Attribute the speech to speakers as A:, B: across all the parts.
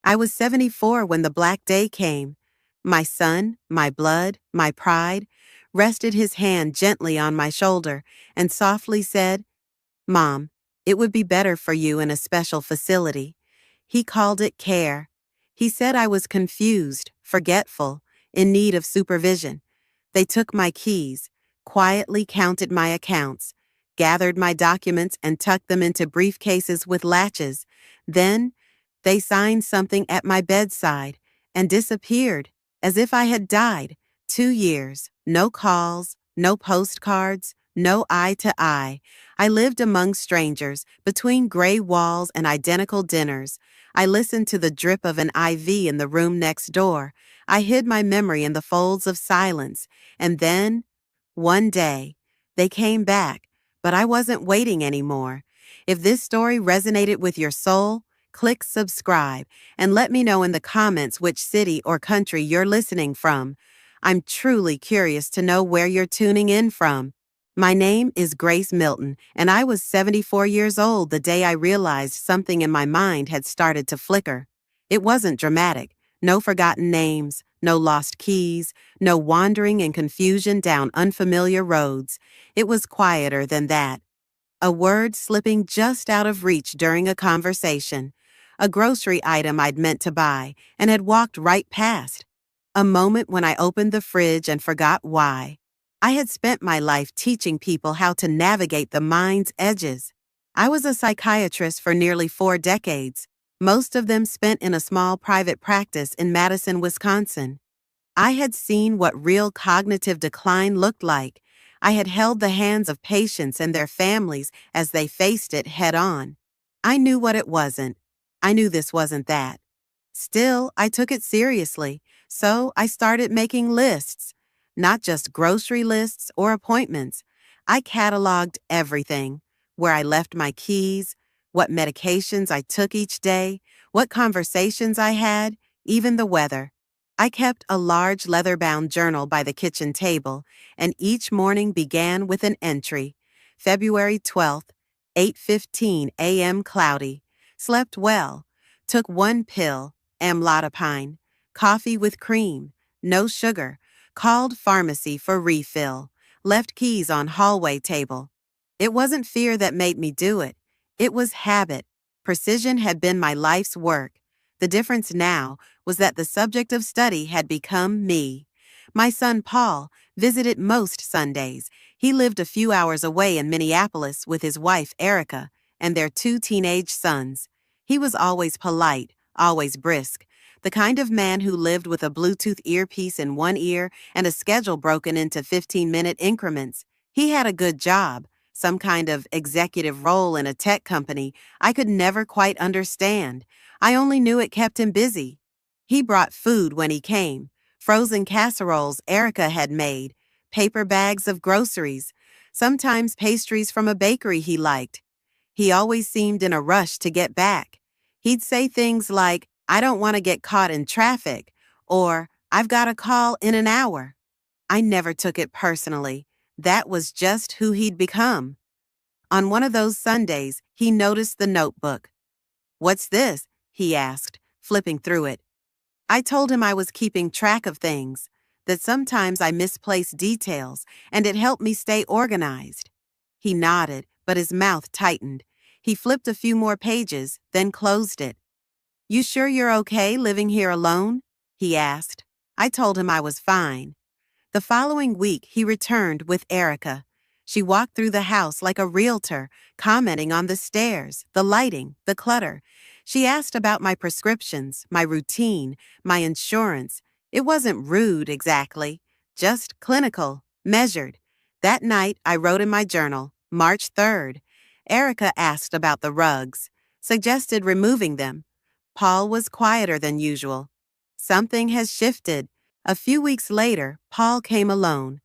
A: I was 74 when the black day came. My son, my blood, my pride, rested his hand gently on my shoulder and softly said, "Mom, it would be better for you in a special facility." He called it care. He said I was confused, forgetful, in need of supervision. They took my keys, quietly counted my accounts, gathered my documents and tucked them into briefcases with latches. Then, they signed something at my bedside and disappeared, as if I had died. 2 years, no calls, no postcards, no eye to eye. I lived among strangers, between gray walls and identical dinners. I listened to the drip of an IV in the room next door. I hid my memory in the folds of silence. And then, one day, they came back, but I wasn't waiting anymore. If this story resonated with your soul, click subscribe and let me know in the comments which city or country you're listening from. I'm truly curious to know where you're tuning in from. My name is Grace Milton, and I was 74 years old the day I realized something in my mind had started to flicker. It wasn't dramatic. No forgotten names, no lost keys, no wandering in confusion down unfamiliar roads. It was quieter than that. A word slipping just out of reach during a conversation. A grocery item I'd meant to buy and had walked right past. A moment when I opened the fridge and forgot why. I had spent my life teaching people how to navigate the mind's edges. I was a psychiatrist for nearly 4 decades, most of them spent in a small private practice in Madison, Wisconsin. I had seen what real cognitive decline looked like. I had held the hands of patients and their families as they faced it head-on. I knew what it wasn't. I knew this wasn't that. Still, I took it seriously, so I started making lists. Not just grocery lists or appointments. I cataloged everything: where I left my keys, what medications I took each day, what conversations I had, even the weather. I kept a large leather-bound journal by the kitchen table, and each morning began with an entry. February 12th, 8:15 a.m. cloudy. Slept well. Took 1 pill, amlodipine. Coffee with cream. No sugar. Called pharmacy for refill. Left keys on hallway table. It wasn't fear that made me do it. It was habit. Precision had been my life's work. The difference now was that the subject of study had become me. My son Paul visited most Sundays. He lived a few hours away in Minneapolis with his wife Erica and their 2 teenage sons. He was always polite, always brisk, the kind of man who lived with a Bluetooth earpiece in one ear and a schedule broken into 15-minute increments. He had a good job, some kind of executive role in a tech company I could never quite understand. I only knew it kept him busy. He brought food when he came: frozen casseroles Erica had made, paper bags of groceries, sometimes pastries from a bakery he liked. He always seemed in a rush to get back. He'd say things like, "I don't want to get caught in traffic," or "I've got a call in an hour." I never took it personally. That was just who he'd become. On one of those Sundays, he noticed the notebook. "What's this?" he asked, flipping through it. I told him I was keeping track of things, that sometimes I misplaced details, and it helped me stay organized. He nodded, but his mouth tightened. He flipped a few more pages, then closed it. "You sure you're okay living here alone?" he asked. I told him I was fine. The following week, he returned with Erica. She walked through the house like a realtor, commenting on the stairs, the lighting, the clutter. She asked about my prescriptions, my routine, my insurance. It wasn't rude exactly, just clinical, measured. That night, I wrote in my journal, March 3rd. Erica asked about the rugs, suggested removing them. Paul was quieter than usual. Something has shifted. A few weeks later, Paul came alone.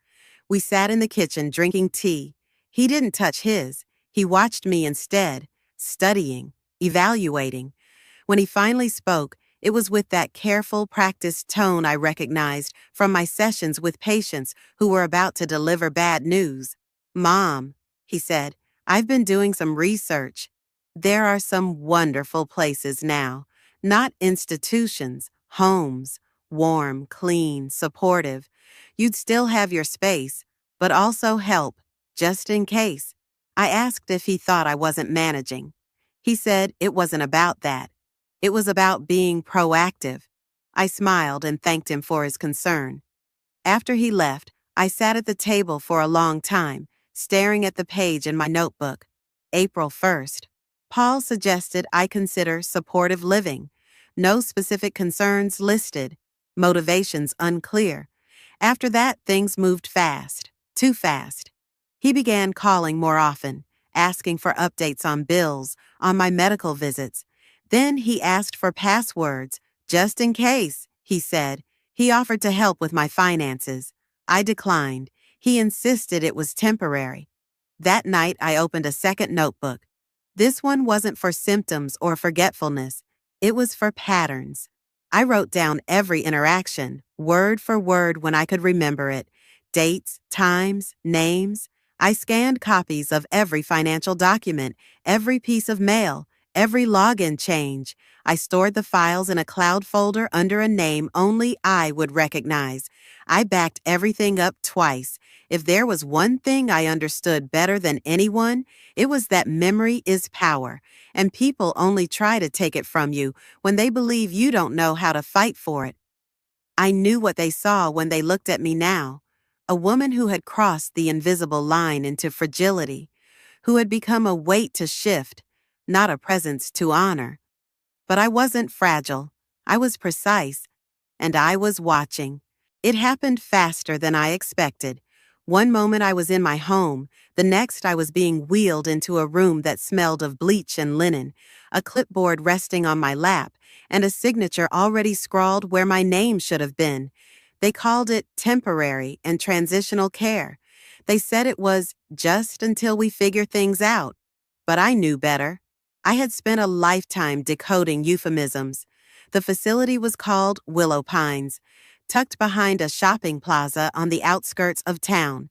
A: We sat in the kitchen drinking tea. He didn't touch his. He watched me instead, studying, evaluating. When he finally spoke, it was with that careful, practiced tone I recognized from my sessions with patients who were about to deliver bad news. "Mom," he said, "I've been doing some research. There are some wonderful places now. Not institutions, homes, warm, clean, supportive. You'd still have your space, but also help, just in case. I asked if he thought I wasn't managing. He said it wasn't about that. It was about being proactive. I smiled and thanked him for his concern. After he left, I sat at the table for a long time, staring at the page in my notebook. April 1st. Paul suggested I consider supportive living. No specific concerns listed. Motivations unclear. After that, things moved fast. Too fast. He began calling more often, asking for updates on bills, on my medical visits. Then he asked for passwords, just in case, he said. He offered to help with my finances. I declined. He insisted it was temporary. That night, I opened a second notebook. This one wasn't for symptoms or forgetfulness. It was for patterns. I wrote down every interaction, word for word when I could remember it. Dates, times, names. I scanned copies of every financial document, every piece of mail, every login change. I stored the files in a cloud folder under a name only I would recognize. I backed everything up twice. If there was one thing I understood better than anyone, it was that memory is power, and people only try to take it from you when they believe you don't know how to fight for it. I knew what they saw when they looked at me now. A woman who had crossed the invisible line into fragility, who had become a weight to shift, not a presence to honor. But I wasn't fragile. I was precise, and I was watching. It happened faster than I expected. One moment I was in my home, the next I was being wheeled into a room that smelled of bleach and linen, a clipboard resting on my lap, and a signature already scrawled where my name should have been. They called it temporary and transitional care. They said it was just until we figure things out. But I knew better. I had spent a lifetime decoding euphemisms. The facility was called Willow Pines, tucked behind a shopping plaza on the outskirts of town.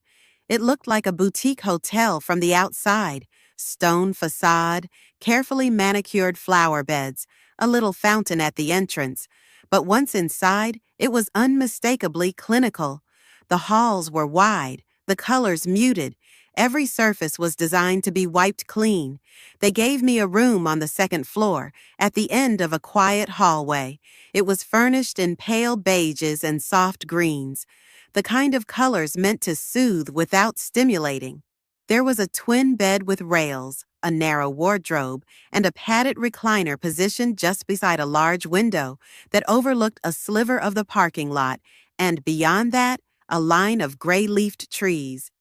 A: It looked like a boutique hotel from the outside, stone facade, carefully manicured flower beds, a little fountain at the entrance. But once inside, it was unmistakably clinical. The halls were wide, the colors muted. Every surface was designed to be wiped clean. They gave me a room on the second floor, at the end of a quiet hallway. It was furnished in pale beiges and soft greens, the kind of colors meant to soothe without stimulating. There was a twin bed with rails, a narrow wardrobe, and a padded recliner positioned just beside a large window that overlooked a sliver of the parking lot, and beyond that, a line of gray-leafed trees.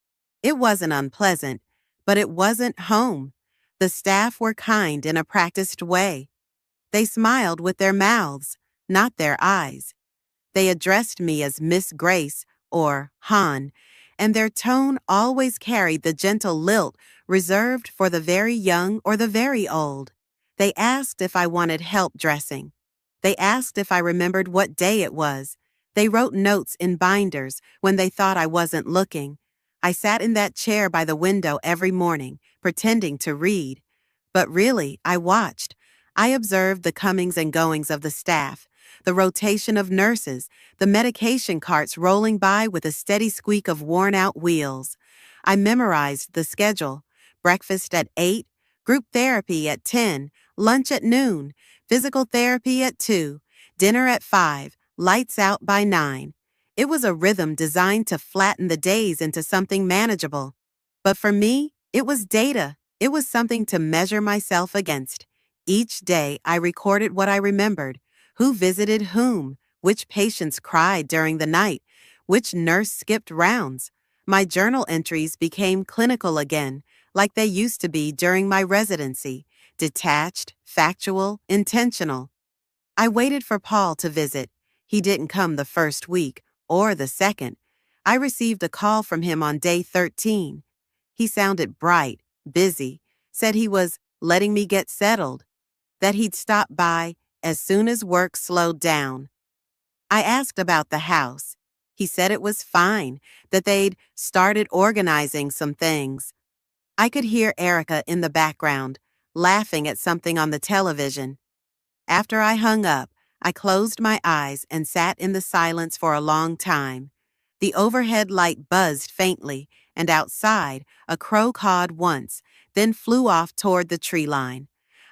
A: It wasn't unpleasant, but it wasn't home. The staff were kind in a practiced way. They smiled with their mouths, not their eyes. They addressed me as Miss Grace or Han, and their tone always carried the gentle lilt reserved for the very young or the very old. They asked if I wanted help dressing. They asked if I remembered what day it was. They wrote notes in binders when they thought I wasn't looking. I sat in that chair by the window every morning, pretending to read. But really, I watched. I observed the comings and goings of the staff, the rotation of nurses, the medication carts rolling by with a steady squeak of worn-out wheels. I memorized the schedule: breakfast at 8, group therapy at 10, lunch at noon, physical therapy at 2, dinner at 5, lights out by 9. It was a rhythm designed to flatten the days into something manageable. But for me, it was data. It was something to measure myself against. Each day, I recorded what I remembered: who visited whom, which patients cried during the night, which nurse skipped rounds. My journal entries became clinical again, like they used to be during my residency: detached, factual, intentional. I waited for Paul to visit. He didn't come the first week, or the second. I received a call from him on day 13. He sounded bright, busy, said he was letting me get settled, that he'd stop by as soon as work slowed down. I asked about the house. He said it was fine, that they'd started organizing some things. I could hear Erica in the background, laughing at something on the television. After I hung up, I closed my eyes and sat in the silence for a long time. The overhead light buzzed faintly, and outside, a crow cawed once, then flew off toward the tree line.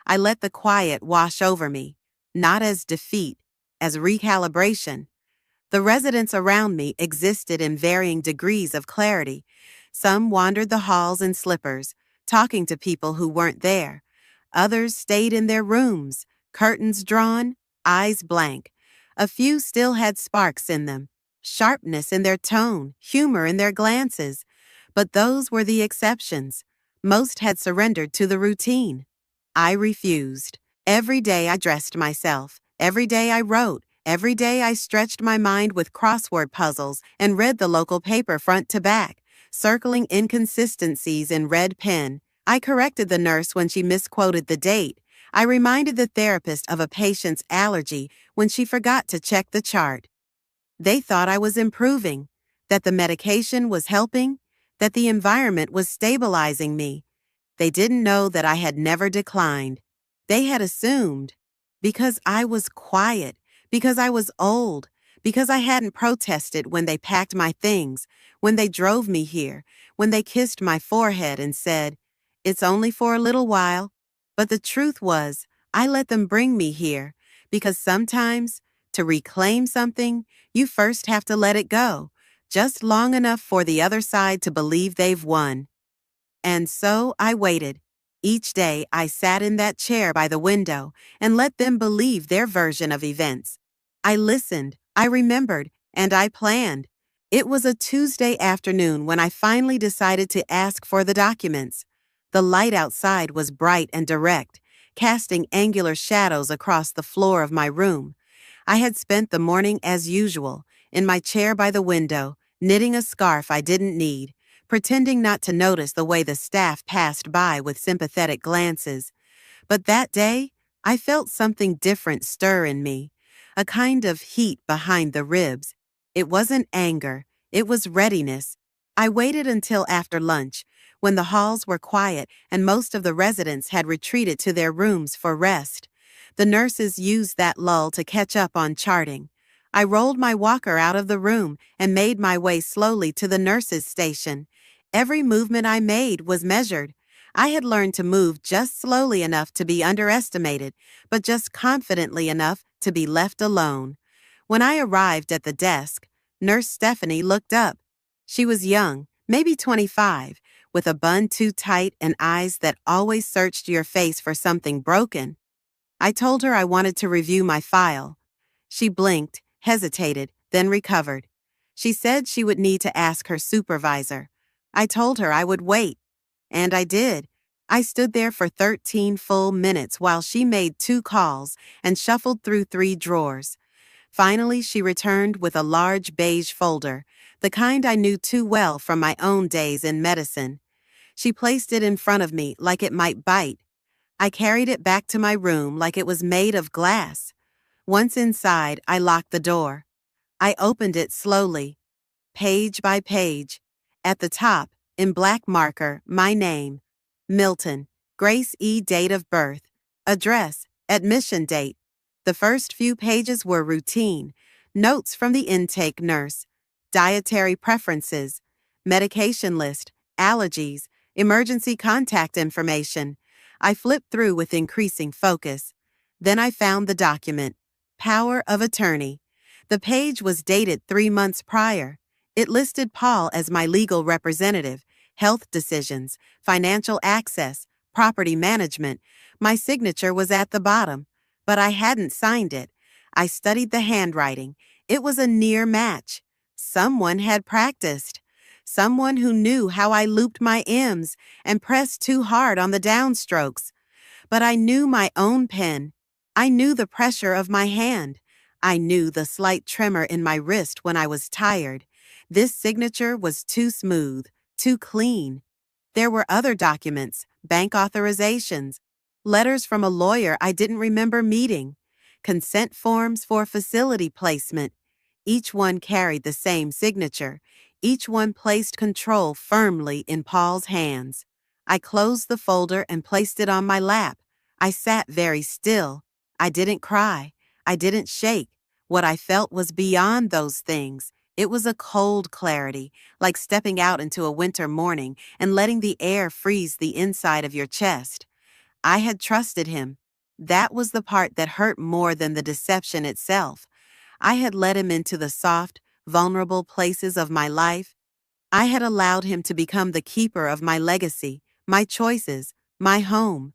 A: I let the quiet wash over me, not as defeat, as recalibration. The residents around me existed in varying degrees of clarity. Some wandered the halls in slippers, talking to people who weren't there. Others stayed in their rooms, curtains drawn, eyes blank. A few still had sparks in them, sharpness in their tone, humor in their glances. But those were the exceptions. Most had surrendered to the routine. I refused. Every day I dressed myself. Every day I wrote. Every day I stretched my mind with crossword puzzles and read the local paper front to back, circling inconsistencies in red pen. I corrected the nurse when she misquoted the date. I reminded the therapist of a patient's allergy when she forgot to check the chart. They thought I was improving, that the medication was helping, that the environment was stabilizing me. They didn't know that I had never declined. They had assumed. Because I was quiet, because I was old, because I hadn't protested when they packed my things, when they drove me here, when they kissed my forehead and said, "It's only for a little while." But the truth was, I let them bring me here, because sometimes, to reclaim something, you first have to let it go, just long enough for the other side to believe they've won. And so I waited. Each day I sat in that chair by the window and let them believe their version of events. I listened, I remembered, and I planned. It was a Tuesday afternoon when I finally decided to ask for the documents. The light outside was bright and direct, casting angular shadows across the floor of my room. I had spent the morning as usual, in my chair by the window, knitting a scarf I didn't need, pretending not to notice the way the staff passed by with sympathetic glances. But that day, I felt something different stir in me, a kind of heat behind the ribs. It wasn't anger, it was readiness. I waited until after lunch, when the halls were quiet and most of the residents had retreated to their rooms for rest. The nurses used that lull to catch up on charting. I rolled my walker out of the room and made my way slowly to the nurses' station. Every movement I made was measured. I had learned to move just slowly enough to be underestimated, but just confidently enough to be left alone. When I arrived at the desk, Nurse Stephanie looked up. She was young, maybe 25, with a bun too tight and eyes that always searched your face for something broken. I told her I wanted to review my file. She blinked, hesitated, then recovered. She said she would need to ask her supervisor. I told her I would wait. And I did. I stood there for 13 full minutes while she made 2 calls and shuffled through 3 drawers. Finally, she returned with a large beige folder, the kind I knew too well from my own days in medicine. She placed it in front of me like it might bite. I carried it back to my room like it was made of glass. Once inside, I locked the door. I opened it slowly, page by page. At the top, in black marker, my name, Milton, Grace E. Date of birth, address, admission date. The first few pages were routine, notes from the intake nurse, dietary preferences, medication list, allergies, emergency contact information. I flipped through with increasing focus. Then I found the document, Power of Attorney. The page was dated 3 months prior. It listed Paul as my legal representative, health decisions, financial access, property management. My signature was at the bottom, but I hadn't signed it. I studied the handwriting. It was a near match. Someone had practiced. Someone who knew how I looped my M's and pressed too hard on the downstrokes. But I knew my own pen. I knew the pressure of my hand. I knew the slight tremor in my wrist when I was tired. This signature was too smooth, too clean. There were other documents, bank authorizations, letters from a lawyer I didn't remember meeting, consent forms for facility placement. Each one carried the same signature. Each one placed control firmly in Paul's hands. I closed the folder and placed it on my lap. I sat very still. I didn't cry. I didn't shake. What I felt was beyond those things. It was a cold clarity, like stepping out into a winter morning and letting the air freeze the inside of your chest. I had trusted him. That was the part that hurt more than the deception itself. I had let him into the soft, vulnerable places of my life. I had allowed him to become the keeper of my legacy, my choices, my home.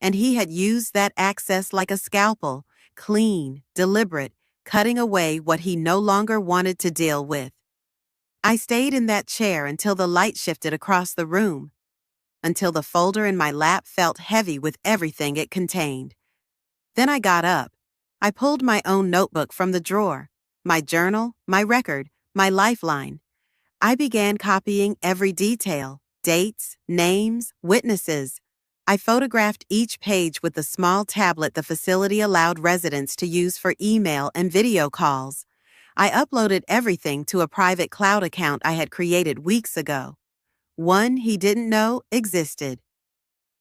A: And he had used that access like a scalpel, clean, deliberate, cutting away what he no longer wanted to deal with. I stayed in that chair until the light shifted across the room, until the folder in my lap felt heavy with everything it contained. Then I got up. I pulled my own notebook from the drawer, my journal, my record, my lifeline. I began copying every detail, dates, names, witnesses. I photographed each page with the small tablet the facility allowed residents to use for email and video calls. I uploaded everything to a private cloud account I had created weeks ago. One he didn't know existed.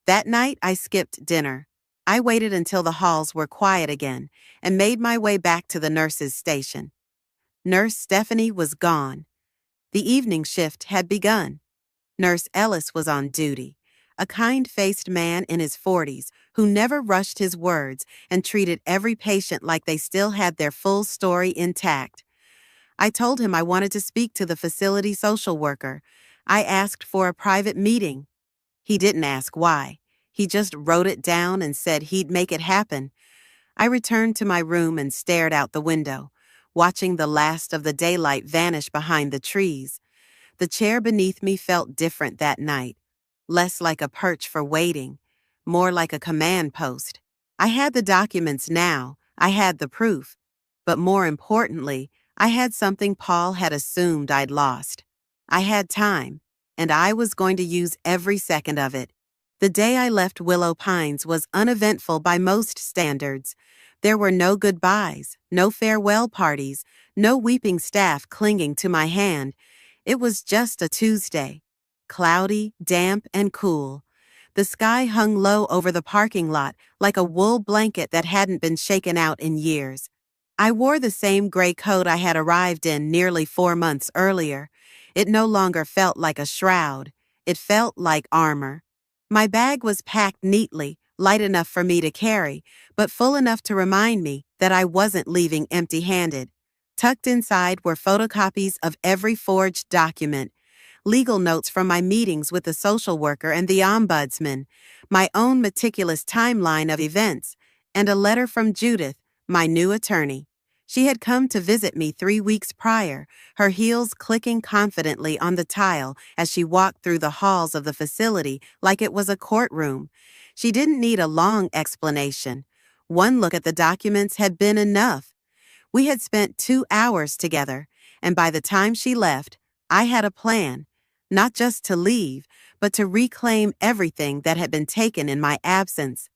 A: That night, I skipped dinner. I waited until the halls were quiet again and made my way back to the nurse's station. Nurse Stephanie was gone. The evening shift had begun. Nurse Ellis was on duty, a kind-faced man in his 40s who never rushed his words and treated every patient like they still had their full story intact. I told him I wanted to speak to the facility social worker. I asked for a private meeting. He didn't ask why. He just wrote it down and said he'd make it happen. I returned to my room and stared out the window, watching the last of the daylight vanish behind the trees. The chair beneath me felt different that night, less like a perch for waiting, more like a command post. I had the documents now, I had the proof, but more importantly, I had something Paul had assumed I'd lost. I had time, and I was going to use every second of it. The day I left Willow Pines was uneventful by most standards. There were no goodbyes, no farewell parties, no weeping staff clinging to my hand. It was just a Tuesday. Cloudy, damp, and cool. The sky hung low over the parking lot like a wool blanket that hadn't been shaken out in years. I wore the same gray coat I had arrived in nearly 4 months earlier. It no longer felt like a shroud. It felt like armor. My bag was packed neatly, light enough for me to carry, but full enough to remind me that I wasn't leaving empty-handed. Tucked inside were photocopies of every forged document, legal notes from my meetings with the social worker and the ombudsman, my own meticulous timeline of events, and a letter from Judith, my new attorney. She had come to visit me 3 weeks prior, her heels clicking confidently on the tile as she walked through the halls of the facility like it was a courtroom. She didn't need a long explanation. One look at the documents had been enough. We had spent 2 hours together, and by the time she left, I had a plan, not just to leave, but to reclaim everything that had been taken in my absence.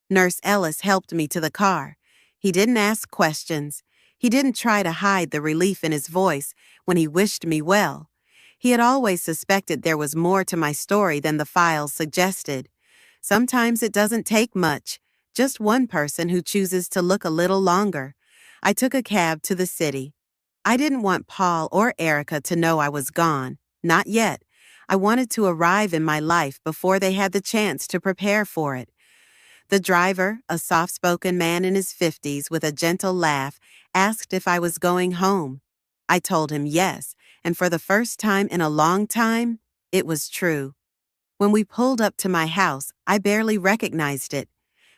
A: Nurse Ellis helped me to the car. He didn't ask questions. He didn't try to hide the relief in his voice when he wished me well. He had always suspected there was more to my story than the files suggested. Sometimes it doesn't take much, just one person who chooses to look a little longer. I took a cab to the city. I didn't want Paul or Erica to know I was gone. Not yet. I wanted to arrive in my life before they had the chance to prepare for it. The driver, a soft-spoken man in his 50s with a gentle laugh, asked if I was going home. I told him yes, and for the first time in a long time, it was true. When we pulled up to my house, I barely recognized it.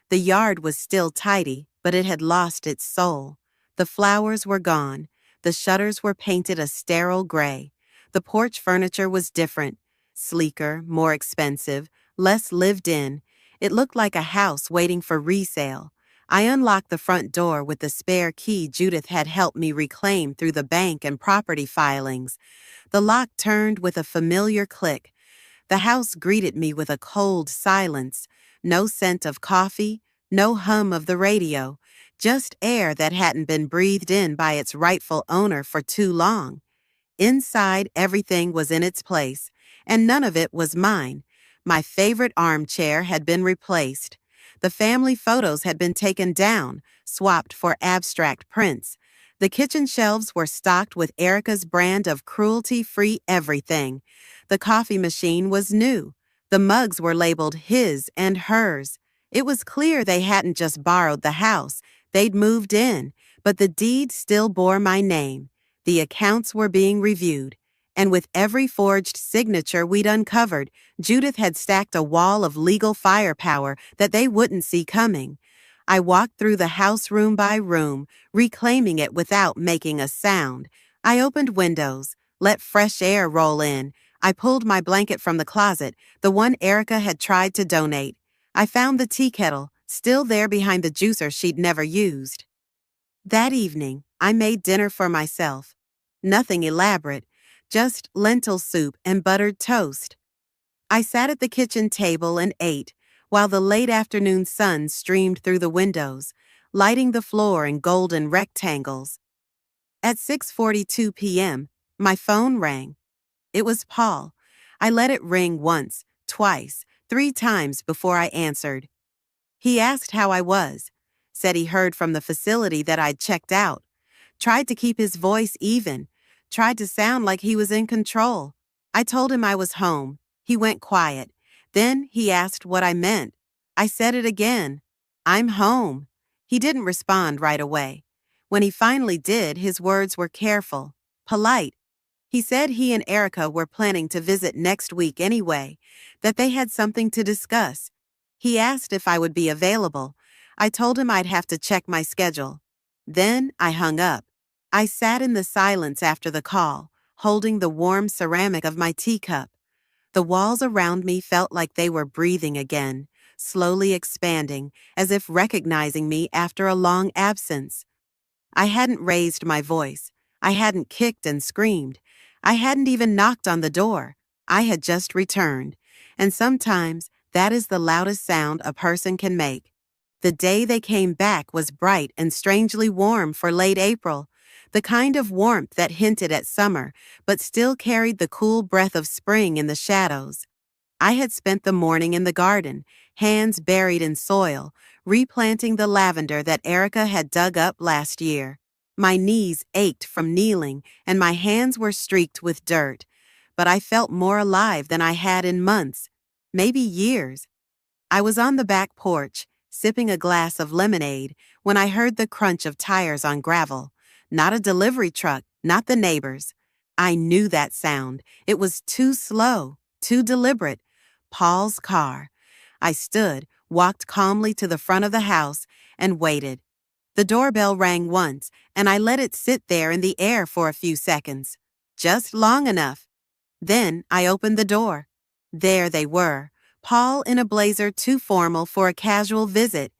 A: The yard was still tidy, but it had lost its soul. The flowers were gone. The shutters were painted a sterile gray. The porch furniture was different, sleeker, more expensive, less lived in. It looked like a house waiting for resale. I unlocked the front door with the spare key Judith had helped me reclaim through the bank and property filings. The lock turned with a familiar click. The house greeted me with a cold silence. No scent of coffee, no hum of the radio, just air that hadn't been breathed in by its rightful owner for too long. Inside, everything was in its place, and none of it was mine. My favorite armchair had been replaced. The family photos had been taken down, swapped for abstract prints. The kitchen shelves were stocked with Erica's brand of cruelty-free everything. The coffee machine was new. The mugs were labeled his and hers. It was clear they hadn't just borrowed the house, they'd moved in, but the deed still bore my name. The accounts were being reviewed, and with every forged signature we'd uncovered, Judith had stacked a wall of legal firepower that they wouldn't see coming. I walked through the house room by room, reclaiming it without making a sound. I opened windows, let fresh air roll in. I pulled my blanket from the closet, the one Erica had tried to donate. I found the tea kettle, still there behind the juicer she'd never used. That evening, I made dinner for myself. Nothing elaborate, just lentil soup and buttered toast. I sat at the kitchen table and ate, while the late afternoon sun streamed through the windows, lighting the floor in golden rectangles. At 6:42 p.m., my phone rang. It was Paul. I let it ring once, twice, 3 times before I answered. He asked how I was, said he heard from the facility that I'd checked out, tried to keep his voice even, tried to sound like he was in control. I told him I was home. He went quiet. Then he asked what I meant. I said it again. I'm home. He didn't respond right away. When he finally did, his words were careful, polite. He said he and Erica were planning to visit next week anyway, that they had something to discuss. He asked if I would be available. I told him I'd have to check my schedule. Then I hung up. I sat in the silence after the call, holding the warm ceramic of my teacup. The walls around me felt like they were breathing again, slowly expanding, as if recognizing me after a long absence. I hadn't raised my voice. I hadn't kicked and screamed. I hadn't even knocked on the door. I had just returned. And sometimes that is the loudest sound a person can make. The day they came back was bright and strangely warm for late April, the kind of warmth that hinted at summer, but still carried the cool breath of spring in the shadows. I had spent the morning in the garden, hands buried in soil, replanting the lavender that Erica had dug up last year. My knees ached from kneeling, and my hands were streaked with dirt, but I felt more alive than I had in months, maybe years. I was on the back porch, sipping a glass of lemonade, when I heard the crunch of tires on gravel. Not a delivery truck, not the neighbors. I knew that sound. It was too slow, too deliberate. Paul's car. I stood, walked calmly to the front of the house, and waited. The doorbell rang once, and I let it sit there in the air for a few seconds. Just long enough. Then I opened the door. There they were, Paul in a blazer too formal for a casual visit,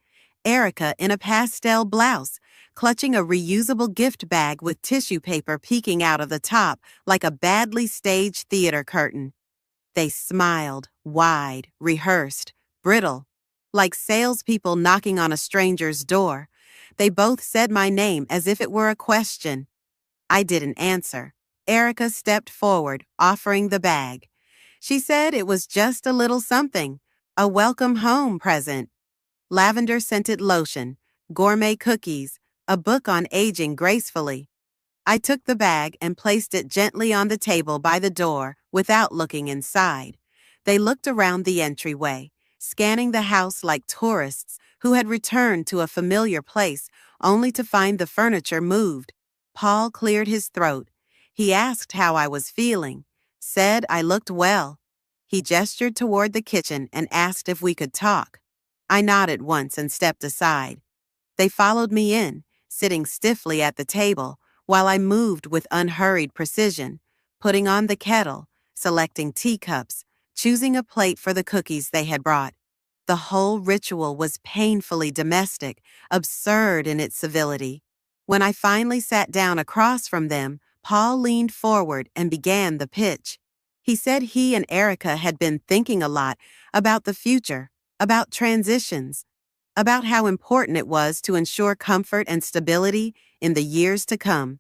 A: Erica in a pastel blouse, clutching a reusable gift bag with tissue paper peeking out of the top like a badly staged theater curtain. They smiled, wide, rehearsed, brittle, like salespeople knocking on a stranger's door. They both said my name as if it were a question. I didn't answer. Erica stepped forward, offering the bag. She said it was just a little something, a welcome home present. Lavender-scented lotion, gourmet cookies, a book on aging gracefully. I took the bag and placed it gently on the table by the door without looking inside. They looked around the entryway, scanning the house like tourists who had returned to a familiar place only to find the furniture moved. Paul cleared his throat. He asked how I was feeling, said I looked well. He gestured toward the kitchen and asked if we could talk. I nodded once and stepped aside. They followed me in, sitting stiffly at the table, while I moved with unhurried precision, putting on the kettle, selecting teacups, choosing a plate for the cookies they had brought. The whole ritual was painfully domestic, absurd in its civility. When I finally sat down across from them, Paul leaned forward and began the pitch. He said he and Erica had been thinking a lot about the future, about transitions, about how important it was to ensure comfort and stability in the years to come.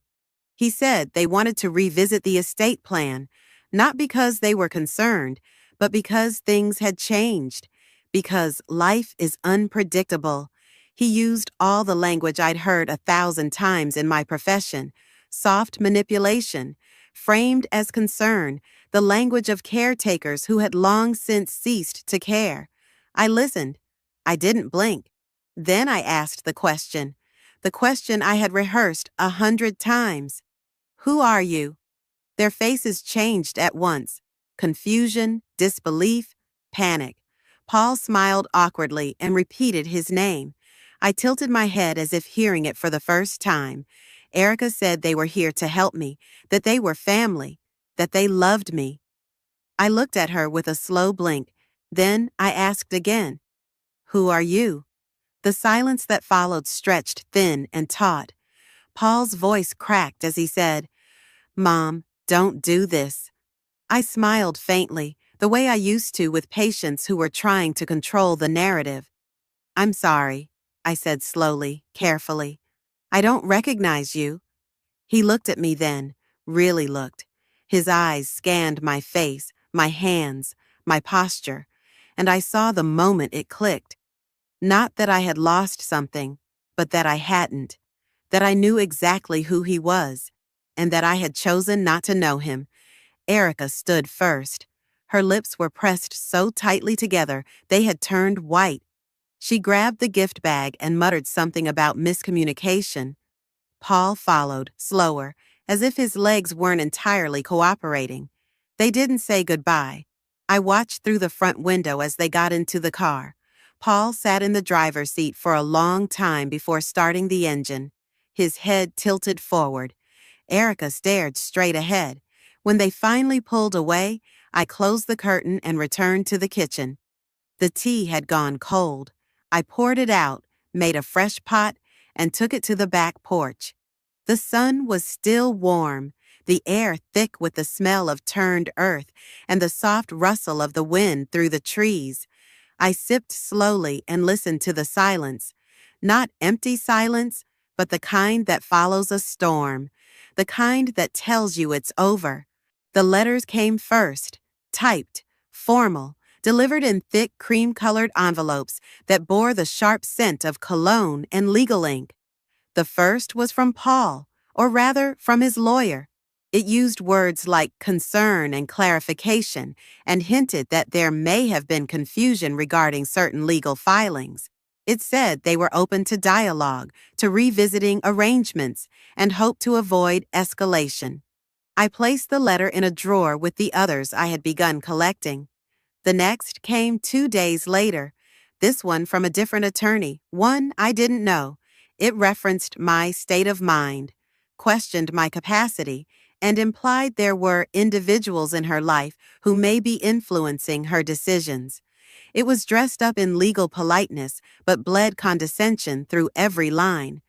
A: He said they wanted to revisit the estate plan, not because they were concerned, but because things had changed. Because life is unpredictable. He used all the language I'd heard 1,000 times in my profession: soft manipulation, framed as concern, the language of caretakers who had long since ceased to care. I listened. I didn't blink. Then I asked the question I had rehearsed 100 times. Who are you? Their faces changed at once: confusion, disbelief, panic. Paul smiled awkwardly and repeated his name. I tilted my head as if hearing it for the first time. Erica said they were here to help me, that they were family, that they loved me. I looked at her with a slow blink. Then I asked again, "Who are you?" The silence that followed stretched thin and taut. Paul's voice cracked as he said, "Mom, don't do this." I smiled faintly, the way I used to with patients who were trying to control the narrative. "I'm sorry," I said slowly, carefully. "I don't recognize you." He looked at me then, really looked. His eyes scanned my face, my hands, my posture, and I saw the moment it clicked. Not that I had lost something, but that I hadn't. That I knew exactly who he was, and that I had chosen not to know him. Erica stood first. Her lips were pressed so tightly together they had turned white. She grabbed the gift bag and muttered something about miscommunication. Paul followed, slower, as if his legs weren't entirely cooperating. They didn't say goodbye. I watched through the front window as they got into the car. Paul sat in the driver's seat for a long time before starting the engine, his head tilted forward. Erica stared straight ahead. When they finally pulled away, I closed the curtain and returned to the kitchen. The tea had gone cold. I poured it out, made a fresh pot, and took it to the back porch. The sun was still warm, the air thick with the smell of turned earth and the soft rustle of the wind through the trees. I sipped slowly and listened to the silence. Not empty silence, but the kind that follows a storm, the kind that tells you it's over. The letters came first, typed, formal, delivered in thick cream-colored envelopes that bore the sharp scent of cologne and legal ink. The first was from Paul, or rather from his lawyer. It used words like concern and clarification and hinted that there may have been confusion regarding certain legal filings. It said they were open to dialogue, to revisiting arrangements, and hoped to avoid escalation. I placed the letter in a drawer with the others I had begun collecting. The next came 2 days later, this one from a different attorney, one I didn't know. It referenced my state of mind, questioned my capacity, and implied there were individuals in her life who may be influencing her decisions. It was dressed up in legal politeness, but bled condescension through every line,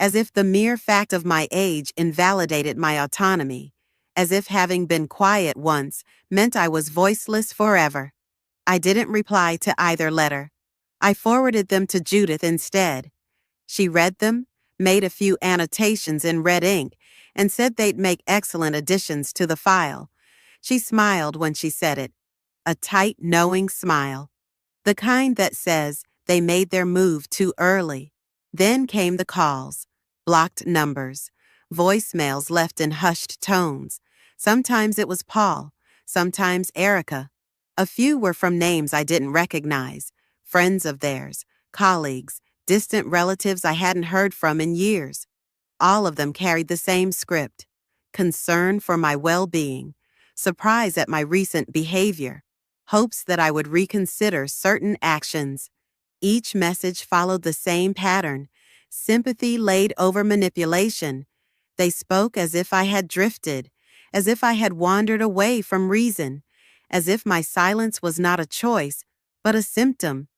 A: as if the mere fact of my age invalidated my autonomy, as if having been quiet once meant I was voiceless forever. I didn't reply to either letter. I forwarded them to Judith instead. She read them, made a few annotations in red ink, and said they'd make excellent additions to the file. She smiled when she said it, a tight, knowing smile, the kind that says they made their move too early. Then came the calls, blocked numbers, voicemails left in hushed tones. Sometimes it was Paul, sometimes Erica. A few were from names I didn't recognize, friends of theirs, colleagues, distant relatives I hadn't heard from in years. All of them carried the same script: concern for my well-being, surprise at my recent behavior, hopes that I would reconsider certain actions. Each message followed the same pattern: sympathy laid over manipulation. They spoke as if I had drifted, as if I had wandered away from reason, as if my silence was not a choice, but a symptom.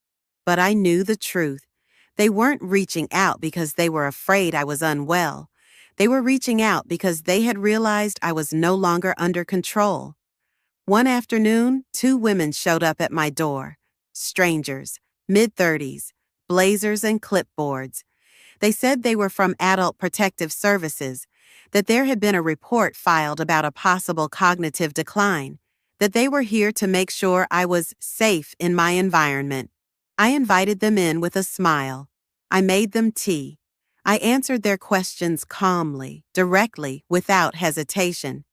A: But I knew the truth. They weren't reaching out because they were afraid I was unwell. They were reaching out because they had realized I was no longer under control. One afternoon, 2 women showed up at my door. Strangers, mid-30s, blazers and clipboards. They said they were from Adult Protective Services, that there had been a report filed about a possible cognitive decline, that they were here to make sure I was safe in my environment. I invited them in with a smile. I made them tea. I answered their questions calmly, directly, without hesitation.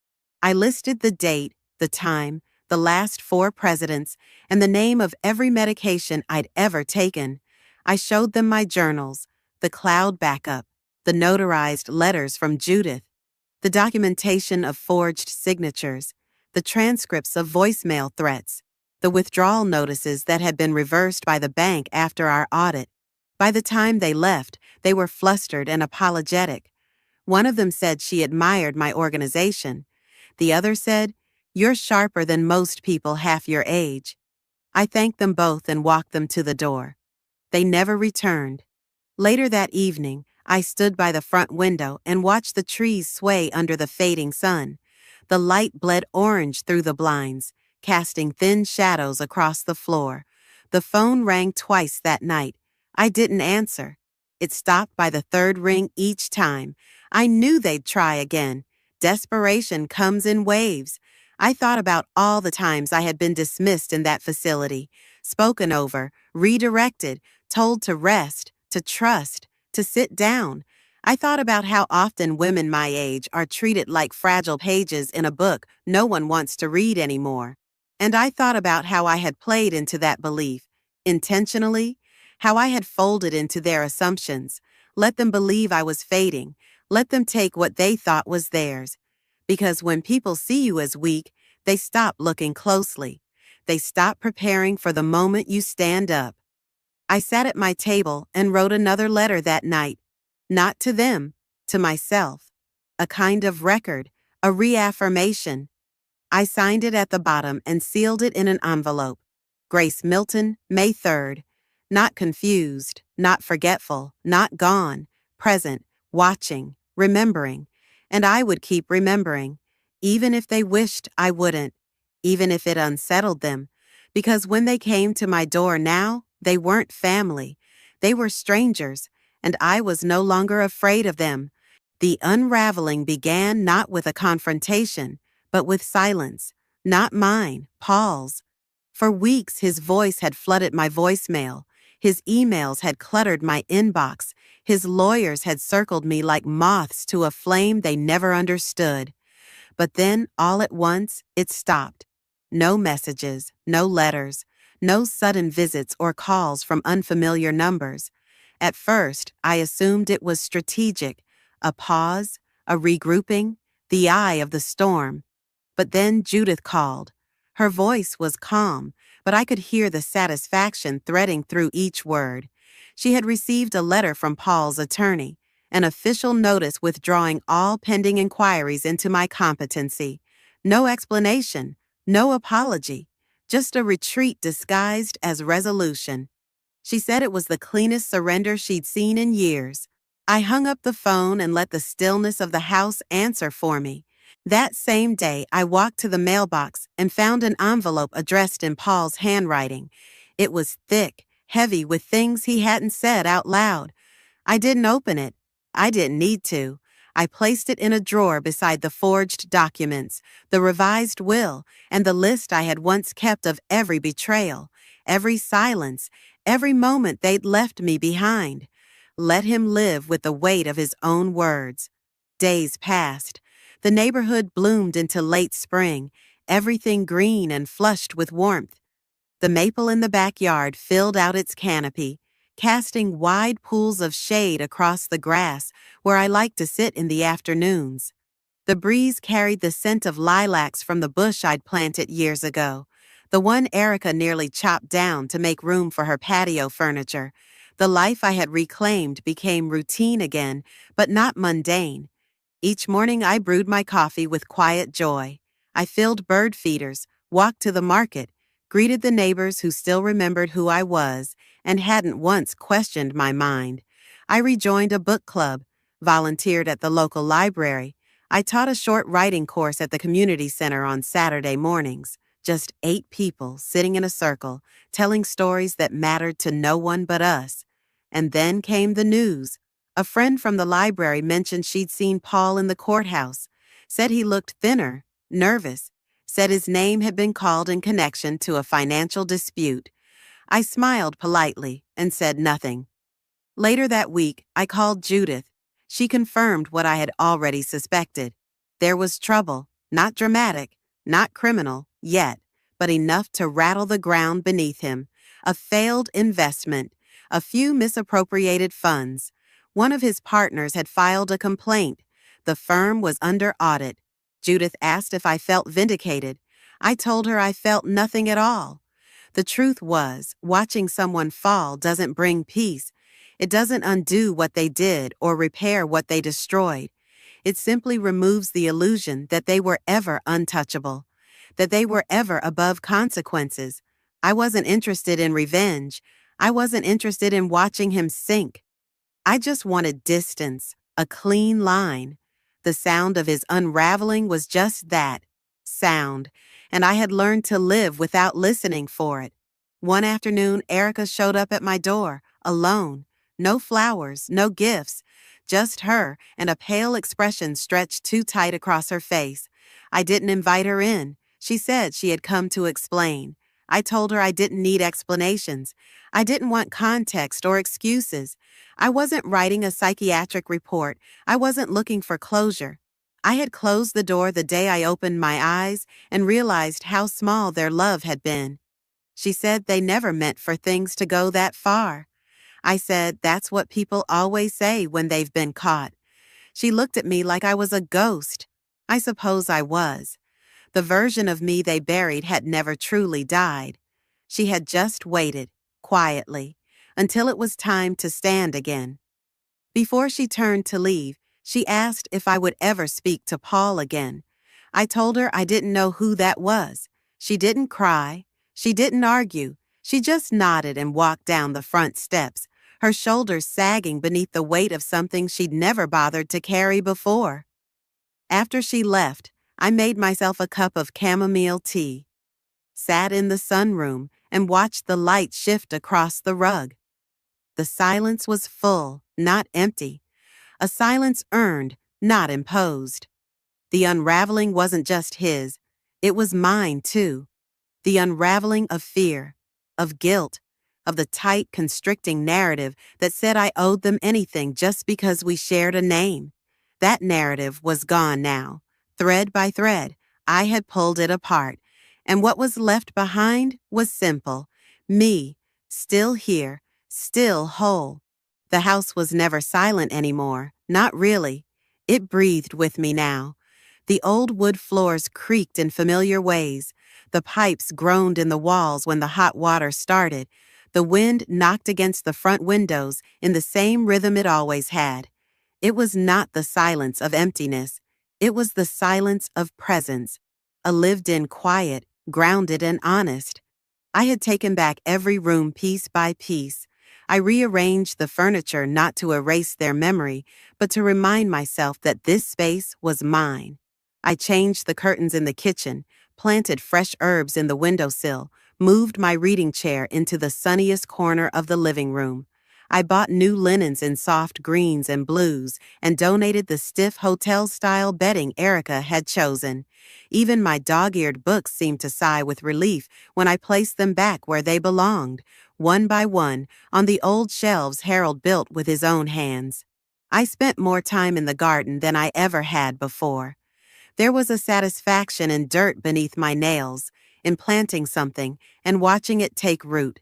A: I listed the date, the time, the last 4 presidents, and the name of every medication I'd ever taken. I showed them my journals, the cloud backup, the notarized letters from Judith, the documentation of forged signatures, the transcripts of voicemail threats, the withdrawal notices that had been reversed by the bank after our audit. By the time they left, they were flustered and apologetic. One of them said she admired my organization. The other said, "You're sharper than most people half your age." I thanked them both and walked them to the door. They never returned. Later that evening, I stood by the front window and watched the trees sway under the fading sun. The light bled orange through the blinds, casting thin shadows across the floor. The phone rang twice that night. I didn't answer. It stopped by the third ring each time. I knew they'd try again. Desperation comes in waves. I thought about all the times I had been dismissed in that facility, spoken over, redirected, told to rest, to trust, to sit down. I thought about how often women my age are treated like fragile pages in a book no one wants to read anymore. And I thought about how I had played into that belief, intentionally, how I had folded into their assumptions, let them believe I was fading, let them take what they thought was theirs. Because when people see you as weak, they stop looking closely. They stop preparing for the moment you stand up. I sat at my table and wrote another letter that night. Not to them, to myself. A kind of record, a reaffirmation. I signed it at the bottom and sealed it in an envelope. Grace Milton, May 3rd. Not confused, not forgetful, not gone, present, watching, remembering. And I would keep remembering, even if they wished I wouldn't, even if it unsettled them. Because when they came to my door now, they weren't family. They were strangers, and I was no longer afraid of them. The unraveling began not with a confrontation, but with silence. Not mine, Paul's. For weeks his voice had flooded my voicemail. His emails had cluttered my inbox. His lawyers had circled me like moths to a flame they never understood. But then, all at once, it stopped. No messages, no letters, no sudden visits or calls from unfamiliar numbers. At first, I assumed it was strategic, a pause, a regrouping, the eye of the storm. But then Judith called. Her voice was calm, but I could hear the satisfaction threading through each word. She had received a letter from Paul's attorney, an official notice withdrawing all pending inquiries into my competency. No explanation, no apology, just a retreat disguised as resolution. She said it was the cleanest surrender she'd seen in years. I hung up the phone and let the stillness of the house answer for me. That same day, I walked to the mailbox and found an envelope addressed in Paul's handwriting. It was thick, heavy with things he hadn't said out loud. I didn't open it. I didn't need to. I placed it in a drawer beside the forged documents, the revised will, and the list I had once kept of every betrayal, every silence, every moment they'd left me behind. Let him live with the weight of his own words. Days passed. The neighborhood bloomed into late spring, everything green and flushed with warmth. The maple in the backyard filled out its canopy, casting wide pools of shade across the grass where I liked to sit in the afternoons. The breeze carried the scent of lilacs from the bush I'd planted years ago, the one Erica nearly chopped down to make room for her patio furniture. The life I had reclaimed became routine again, but not mundane. Each morning I brewed my coffee with quiet joy. I filled bird feeders, walked to the market, greeted the neighbors who still remembered who I was and hadn't once questioned my mind. I rejoined a book club, volunteered at the local library. I taught a short writing course at the community center on Saturday mornings. Just 8 people sitting in a circle, telling stories that mattered to no one but us. And then came the news. A friend from the library mentioned she'd seen Paul in the courthouse, said he looked thinner, nervous, said his name had been called in connection to a financial dispute. I smiled politely and said nothing. Later that week, I called Judith. She confirmed what I had already suspected. There was trouble, not dramatic, not criminal, yet, but enough to rattle the ground beneath him. A failed investment, a few misappropriated funds. One of his partners had filed a complaint. The firm was under audit. Judith asked if I felt vindicated. I told her I felt nothing at all. The truth was, watching someone fall doesn't bring peace. It doesn't undo what they did or repair what they destroyed. It simply removes the illusion that they were ever untouchable, that they were ever above consequences. I wasn't interested in revenge. I wasn't interested in watching him sink. I just wanted distance, a clean line. The sound of his unraveling was just that, sound, and I had learned to live without listening for it. One afternoon, Erica showed up at my door, alone. No flowers, no gifts, just her and a pale expression stretched too tight across her face. I didn't invite her in. She said she had come to explain. I told her I didn't need explanations. I didn't want context or excuses. I wasn't writing a psychiatric report. I wasn't looking for closure. I had closed the door the day I opened my eyes and realized how small their love had been. She said they never meant for things to go that far. I said that's what people always say when they've been caught. She looked at me like I was a ghost. I suppose I was. The version of me they buried had never truly died. She had just waited, quietly, until it was time to stand again. Before she turned to leave, she asked if I would ever speak to Paul again. I told her I didn't know who that was. She didn't cry. She didn't argue. She just nodded and walked down the front steps, her shoulders sagging beneath the weight of something she'd never bothered to carry before. After she left, I made myself a cup of chamomile tea, sat in the sunroom, and watched the light shift across the rug. The silence was full, not empty. A silence earned, not imposed. The unraveling wasn't just his. It was mine, too. The unraveling of fear, of guilt, of the tight, constricting narrative that said I owed them anything just because we shared a name. That narrative was gone now. Thread by thread, I had pulled it apart, and what was left behind was simple. Me, still here, still whole. The house was never silent anymore, not really. It breathed with me now. The old wood floors creaked in familiar ways. The pipes groaned in the walls when the hot water started. The wind knocked against the front windows in the same rhythm it always had. It was not the silence of emptiness. It was the silence of presence, a lived-in quiet, grounded and honest. I had taken back every room piece by piece. I rearranged the furniture not to erase their memory, but to remind myself that this space was mine. I changed the curtains in the kitchen, planted fresh herbs in the windowsill, moved my reading chair into the sunniest corner of the living room. I bought new linens in soft greens and blues and donated the stiff hotel-style bedding Erica had chosen. Even my dog-eared books seemed to sigh with relief when I placed them back where they belonged, one by one, on the old shelves Harold built with his own hands. I spent more time in the garden than I ever had before. There was a satisfaction in dirt beneath my nails, in planting something and watching it take root.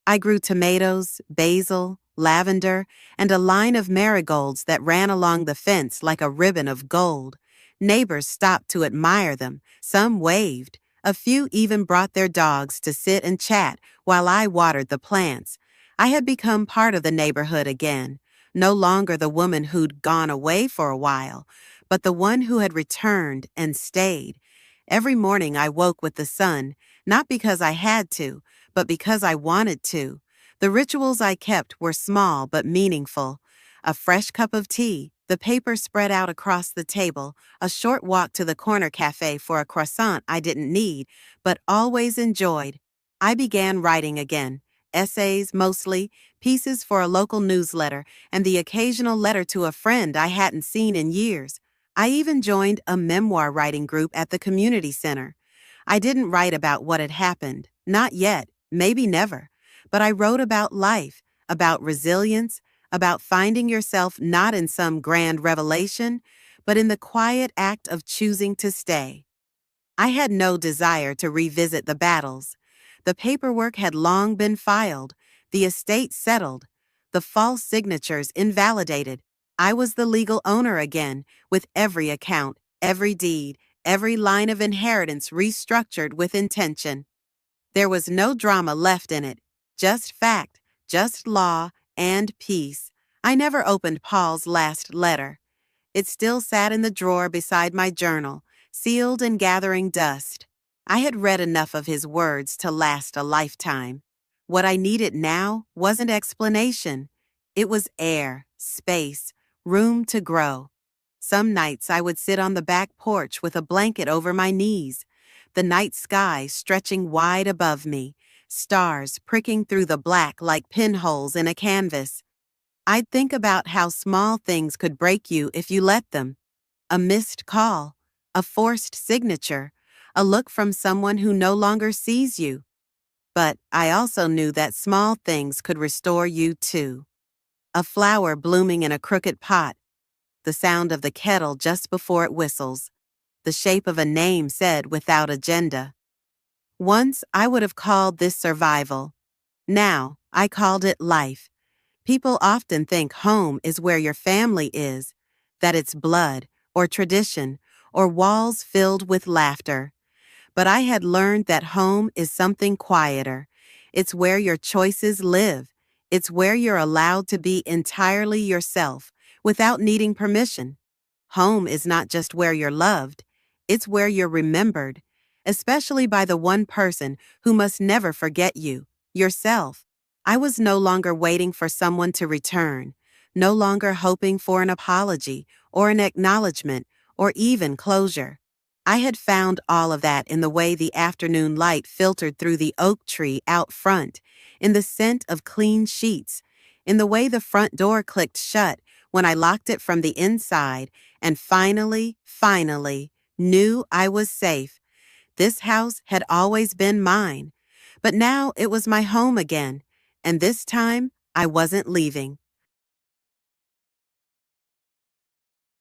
A: I grew tomatoes, basil, lavender, and a line of marigolds that ran along the fence like a ribbon of gold. Neighbors stopped to admire them. Some waved. A few even brought their dogs to sit and chat while I watered the plants. I had become part of the neighborhood again, no longer the woman who'd gone away for a while, but the one who had returned and stayed. Every morning I woke with the sun, not because I had to, but because I wanted to. The rituals I kept were small but meaningful. A fresh cup of tea, the paper spread out across the table, a short walk to the corner cafe for a croissant I didn't need, but always enjoyed. I began writing again. Essays, mostly, pieces for a local newsletter, and the occasional letter to a friend I hadn't seen in years. I even joined a memoir writing group at the community center. I didn't write about what had happened, not yet, maybe never, but I wrote about life, about resilience, about finding yourself not in some grand revelation, but in the quiet act of choosing to stay. I had no desire to revisit the battles. The paperwork had long been filed, the estate settled, the false signatures invalidated. I was the legal owner again, with every account, every deed, every line of inheritance restructured with intention. There was no drama left in it, just fact, just law, and peace. I never opened Paul's last letter. It still sat in the drawer beside my journal, sealed and gathering dust. I had read enough of his words to last a lifetime. What I needed now wasn't explanation. It was air, space, room to grow. Some nights I would sit on the back porch with a blanket over my knees, the night sky stretching wide above me, stars pricking through the black like pinholes in a canvas. I'd think about how small things could break you if you let them. A missed call, a forced signature, a look from someone who no longer sees you. But I also knew that small things could restore you too. A flower blooming in a crooked pot, the sound of the kettle just before it whistles, the shape of a name said without agenda. Once I would have called this survival. Now I called it life. People often think home is where your family is, that it's blood, or tradition, or walls filled with laughter. But I had learned that home is something quieter. It's where your choices live. It's where you're allowed to be entirely yourself, without needing permission. Home is not just where you're loved, it's where you're remembered, especially by the one person who must never forget you, yourself. I was no longer waiting for someone to return, no longer hoping for an apology or an acknowledgement or even closure. I had found all of that in the way the afternoon light filtered through the oak tree out front, in the scent of clean sheets, in the way the front door clicked shut when I locked it from the inside and finally knew I was safe. This house had always been mine, but now it was my home again, and this time I wasn't leaving.